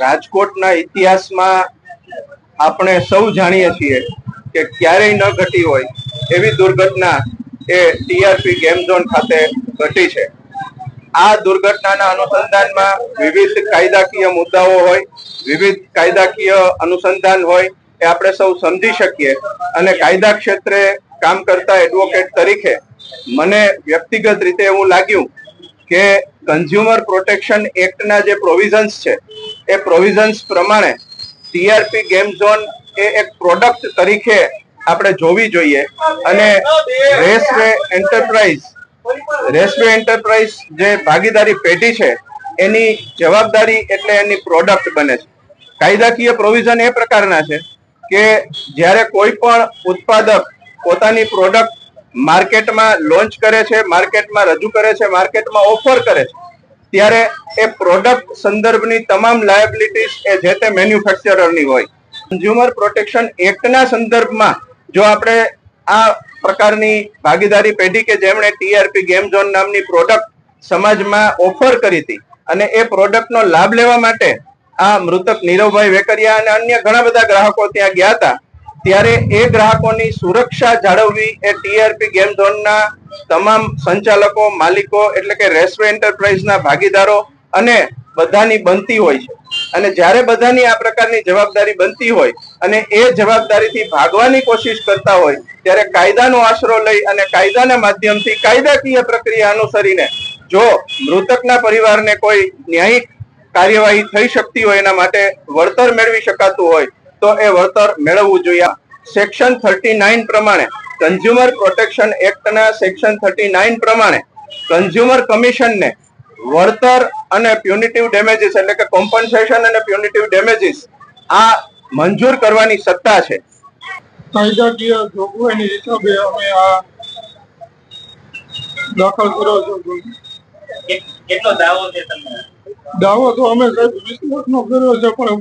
રાજકોટના ઇતિહાસમાં આપણે સૌ જાણીએ છીએ કે ક્યારેય ન ઘટી હોય એવી દુર્ઘટના એ ટીઆરપી ગેમ ઝોન ખાતે ઘટી છે. આ દુર્ઘટનાના અનુસંધાનમાં વિવિધ કાયદાકીય મુદ્દાઓ હોય, વિવિધ કાયદાકીય અનુસંધાન હોય એ આપણે સૌ સમજી શકીએ. અને કાયદા ક્ષેત્રે કામ કરતા એડવોકેટ તરીકે મને વ્યક્તિગત રીતે એવું લાગ્યું કે કન્ઝ્યુમર પ્રોટેક્શન એક્ટના જે પ્રોવિઝન્સ છે એ પ્રોવિઝન્સ પ્રમાણે ટીઆરપી ગેમ ઝોન એ એક પ્રોડક્ટ તરીકે આપણે જોવી જોઈએ. અને રેસવે એન્ટરપ્રાઇઝ જે ભાગીદારી પેઢી છે એની જવાબદારી એટલે એની પ્રોડક્ટ બને છે. કાયદાકીય પ્રોવિઝન એ પ્રકારના છે કે જ્યારે કોઈ પણ ઉત્પાદક પોતાની પ્રોડક્ટ માર્કેટમાં લોન્ચ કરે છે, માર્કેટમાં રજૂ કરે છે, માર્કેટમાં ઓફર કરે છે, ત્યારે એ પ્રોડક્ટ સંદર્ભની તમામ લાયબિલિટીઝ એ જે તે મેન્યુફેક્ચરરની હોય. કન્ઝ્યુમર પ્રોટેક્શન એક્ટના સંદર્ભમાં જો આપણે આ પ્રકારની ભાગીદારી પેઢી કે જેમણે ટીઆરપી ગેમ ઝોન નામની પ્રોડક્ટ સમાજમાં ઓફર કરી હતી અને એ પ્રોડક્ટનો લાભ લેવા માટે આ મૃતક નીરવભાઈ વેકરિયા અને અન્ય ઘણા બધા ગ્રાહકો ત્યાં ગયા હતા, ત્યારે એ ગ્રાહકોની સુરક્ષા જાળવવી એ ટીઆરપી ગેમ ઝોનના તમામ સંચાલકો, માલિકો એટલે કે રેસવે એન્ટરપ્રાઇઝના ભાગીદારો અને બધાની બનતી હોય છે. અને જ્યારે બધાની આ પ્રકારની જવાબદારી બનતી હોય અને એ જવાબદારીથી ભાગવાની કોશિશ કરતા હોય ત્યારે કાયદાનો આશરો લઈ અને કાયદાના માધ્યમથી કાયદાકીય પ્રક્રિયા અનુસરીને જો મૃતકના પરિવારને કોઈ ન્યાયિક કાર્યવાહી થઈ શકતી હોય, એના માટે વળતર મેળવી શકાતું હોય તો એ વળતર મેળવવું જોઈએ. સેક્શન 39 પ્રમાણે, કન્ઝ્યુમર પ્રોટેક્શન એક્ટના સેક્શન 39 પ્રમાણે કન્ઝ્યુમર કમિશનને વળતર અને પ્યુનિટિવ ડેમેજીસ એટલે કે કોમ્પન્સેશન અને પ્યુનિટિવ ડેમેજીસ આ મંજૂર કરવાની સત્તા છે. કાયદાકીય જોગવાઈની હિસાબે અમે આ દાખલ કર્યો છે. કેટલો દાવો છે તમને? દાવો તો અમે સાહેબ 20 લાખનો કર્યો છે, પણ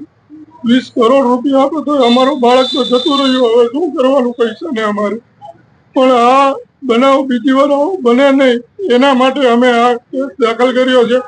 20 કરોડ રૂપિયા આપે તો અમારું બાળક તો જતું રહ્યું. હવે શું કરવાનું પૈસા ને અમારે? પણ આ બનાવ બીજી વાર બને નહીં એના માટે અમે આ કેસ દાખલ કર્યો છે.